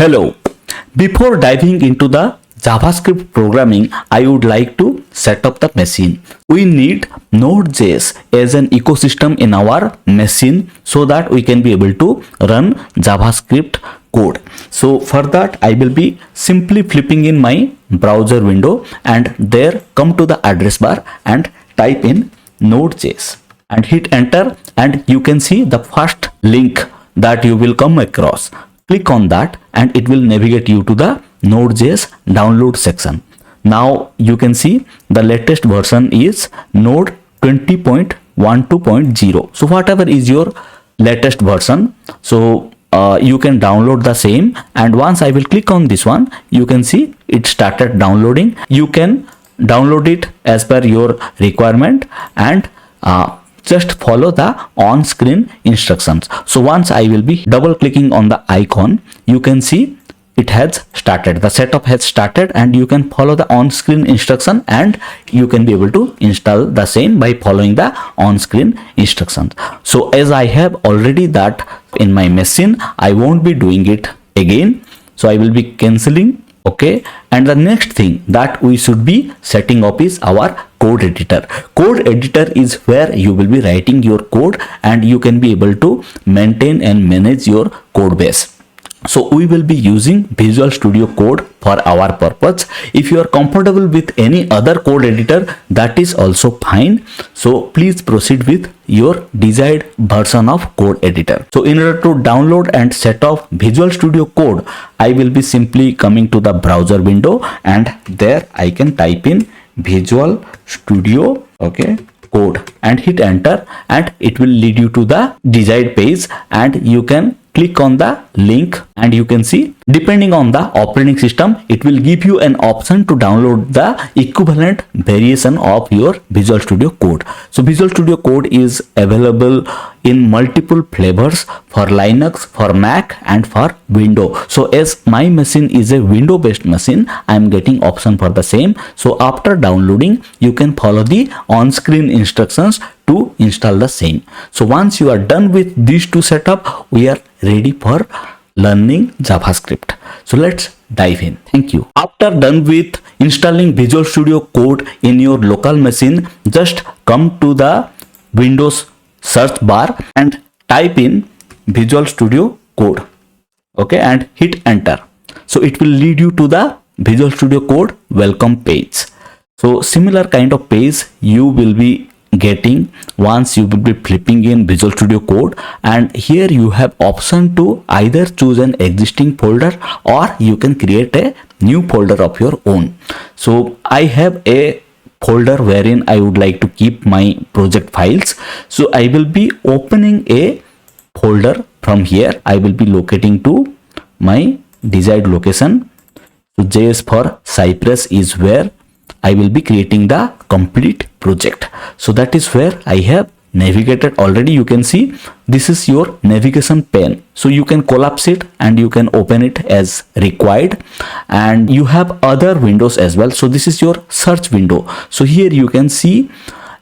Hello. Before diving into the JavaScript programming, I would like to set up the machine. We need Node.js as an ecosystem in our machine so that we can be able to run JavaScript code. So for that, I will be simply flipping in my browser window and there come to the address bar and type in Node.js and hit enter, and you can see the first link that you will come across. Click on that and it will navigate you to the Node.js download section. Now you can see the latest version is Node 20.12.0. So whatever is your latest version, so you can download the same, and once I will click on this one, you can see it started downloading. You can download it as per your requirement and just follow the on-screen instructions. So once I will be double clicking on the icon, you can see it has started. The setup has started and you can follow the on-screen instruction and you can be able to install the same by following the on-screen instructions. So as I have already that in my machine, I won't be doing it again. So I will be cancelling. Okay, and the next thing that we should be setting up is our code editor. Code editor is where you will be writing your code and you can be able to maintain and manage your code base. So we will be using Visual Studio Code for our purpose. If you are comfortable with any other code editor, that is also fine. So please proceed with your desired version of code editor. So in order to download and set up Visual Studio Code, I will be simply coming to the browser window and there I can type in Visual Studio Code and hit enter, and it will lead you to the desired page and you can click on the link and you can see, depending on the operating system, it will give you an option to download the equivalent variation of your Visual Studio Code. So Visual Studio Code is available in multiple flavors for Linux, for Mac and for Windows. So as my machine is a Windows based machine, I am getting option for the same. So after downloading, you can follow the on-screen instructions to install the same. So once you are done with these two setup, we are ready for learning JavaScript. So let's dive in. Thank you. After done with installing Visual Studio Code in your local machine, just come to the Windows search bar and type in Visual Studio Code. Okay, and hit enter. So it will lead you to the Visual Studio Code welcome page. So similar kind of page you will be getting once you will be flipping in Visual Studio Code, and here you have option to either choose an existing folder or you can create a new folder of your own. So I have a folder wherein I would like to keep my project files. So I will be opening a folder from here. I will be locating to my desired location. So JS for Cypress is where I will be creating the complete project. So that is where I have navigated already. You can see this is your navigation pane. So you can collapse it and you can open it as required, and you have other windows as well. So this is your search window. So here you can see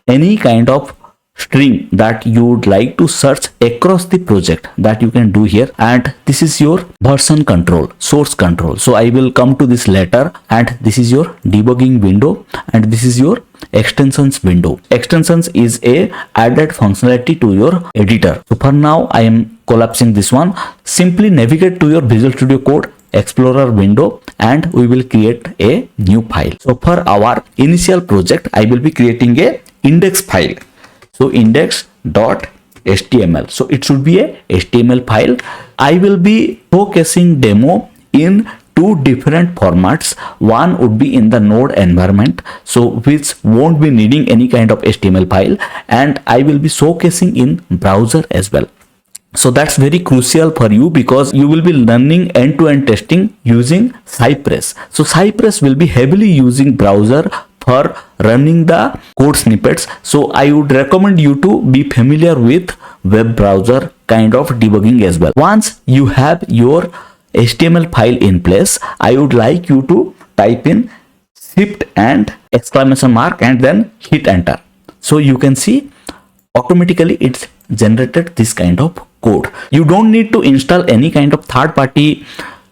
any kind of string that you would like to search across the project that you can do here, and this is your version control, source control. So I will come to this later, and this is your debugging window and this is your extensions window. Extensions is a added functionality to your editor. So for now I am collapsing this one. Simply navigate to your Visual Studio Code Explorer window and we will create a new file. So for our initial project, I will be creating a index file. So index.html. So it should be a HTML file. I will be showcasing demo in two different formats. One would be in the Node environment, so which won't be needing any kind of HTML file, and I will be showcasing in browser as well. So that's very crucial for you because you will be learning end-to-end testing using Cypress. So Cypress will be heavily using browser for running the code snippets. So I would recommend you to be familiar with web browser kind of debugging as well. Once you have your HTML file in place, I would like you to type in shift and exclamation mark and then hit enter. So you can see automatically it's generated this kind of code. You don't need to install any kind of third-party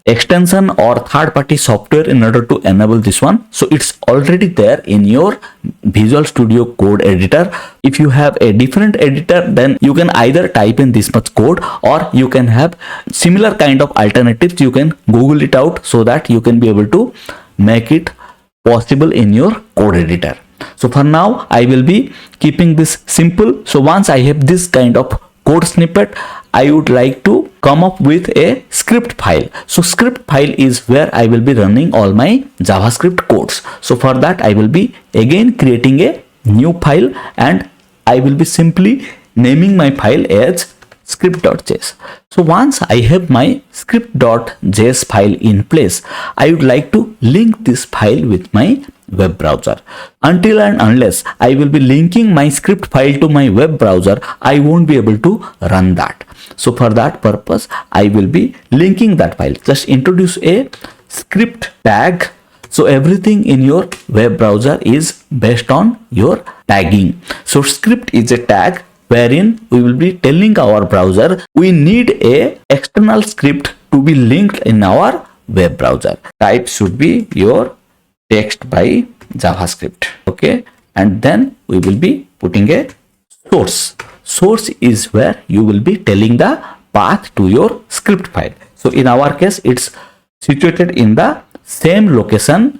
extension or third-party software in order to enable this one. So it's already there in your Visual Studio Code editor. If you have a different editor, then you can either type in this much code, or you can have similar kind of alternatives. You can Google it out so that you can be able to make it possible in your code editor. So for now, I will be keeping this simple. So once I have this kind of code snippet, I would like to come up with a script file. So script file is where I will be running all my JavaScript codes. So for that, I will be again creating a new file, and I will be simply naming my file as script.js. So once I have my script.js file in place, I would like to link this file with my web browser. Until and unless I will be linking my script file to my web browser, I won't be able to run that. So for that purpose, I will be linking that file. Just introduce a script tag. So everything in your web browser is based on your tagging. So script is a tag wherein we will be telling our browser we need a external script to be linked in our web browser. Type should be your text by JavaScript. Okay, and then we will be putting a source. Source is where you will be telling the path to your script file. So in our case, it's situated in the same location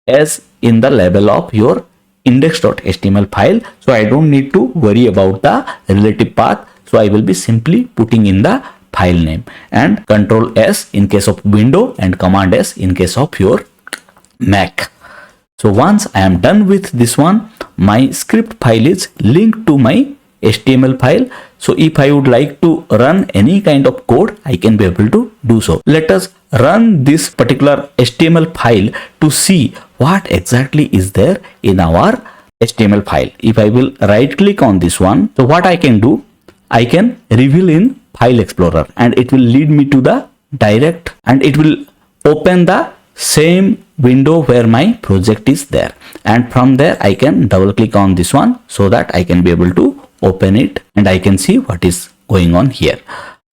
as in the label of your index.html file. So I don't need to worry about the relative path. So I will be simply putting in the file name, and Control S in case of Windows and Command S in case of your Mac. So once I am done with this one, my script file is linked to my HTML file. So if I would like to run any kind of code, I can be able to do so. Let us run this particular HTML file to see what exactly is there in our HTML file. If I will right click on this one, so what I can do, I can reveal in File Explorer, and it will lead me to the direct, and it will open the same window where my project is there, and from there I can double click on this one so that I can be able to open it, and I can see what is going on here.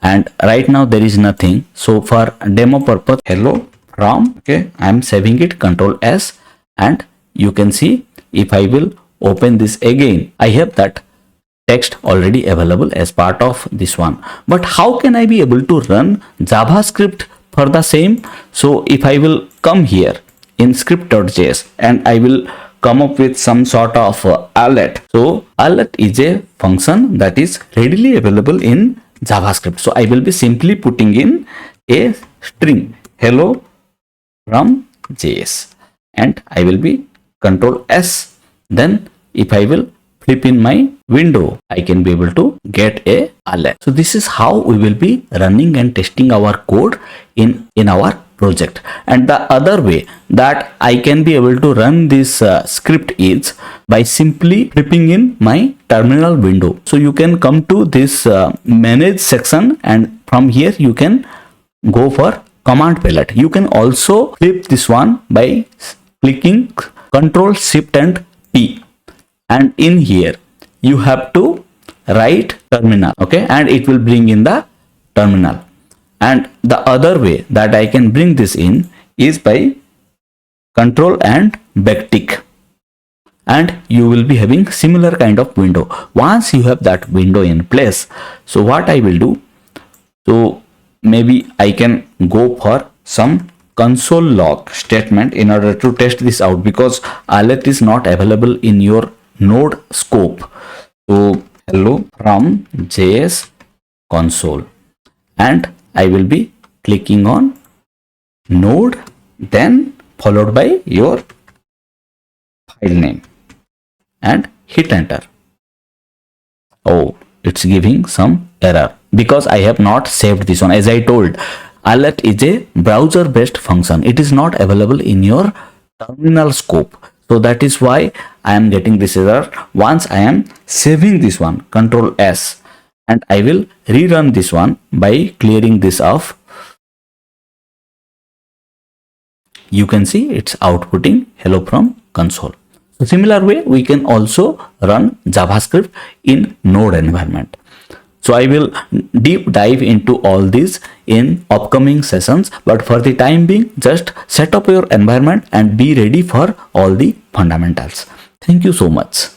And right now there is nothing. So for demo purpose, hello from, okay, I am saving it, Control S, and you can see if I will open this again, I have that text already available as part of this one. But how can I be able to run JavaScript for the same? So if I will come here in script.js and I will come up with some sort of alert. So alert is a function that is readily available in JavaScript. So I will be simply putting in a string hello from JS, and I will be Control S. Then if I will flip in my window, I can be able to get a alert. So this is how we will be running and testing our code in our project. And the other way that I can be able to run this script is by simply flipping in my terminal window. So you can come to this manage section, and from here you can go for command palette. You can also flip this one by clicking Control Shift and P, and in here you have to write terminal, okay, and it will bring in the terminal. And the other way that I can bring this in is by Control and backtick, and you will be having similar kind of window. Once you have that window in place, so what I will do, so maybe I can go for some console log statement in order to test this out, because alert is not available in your node scope. So hello from JS console, and I will be clicking on node, then followed by your file name, and hit enter. Oh, it's giving some error because I have not saved this one. As I told, alert is a browser based function. It is not available in your terminal scope. So that is why I am getting this error. Once I am saving this one, Control S, and I will rerun this one by clearing this off. You can see it's outputting hello from console. So similar way we can also run JavaScript in node environment. So I will deep dive into all this in upcoming sessions, but for the time being, just set up your environment and be ready for all the fundamentals. Thank you so much.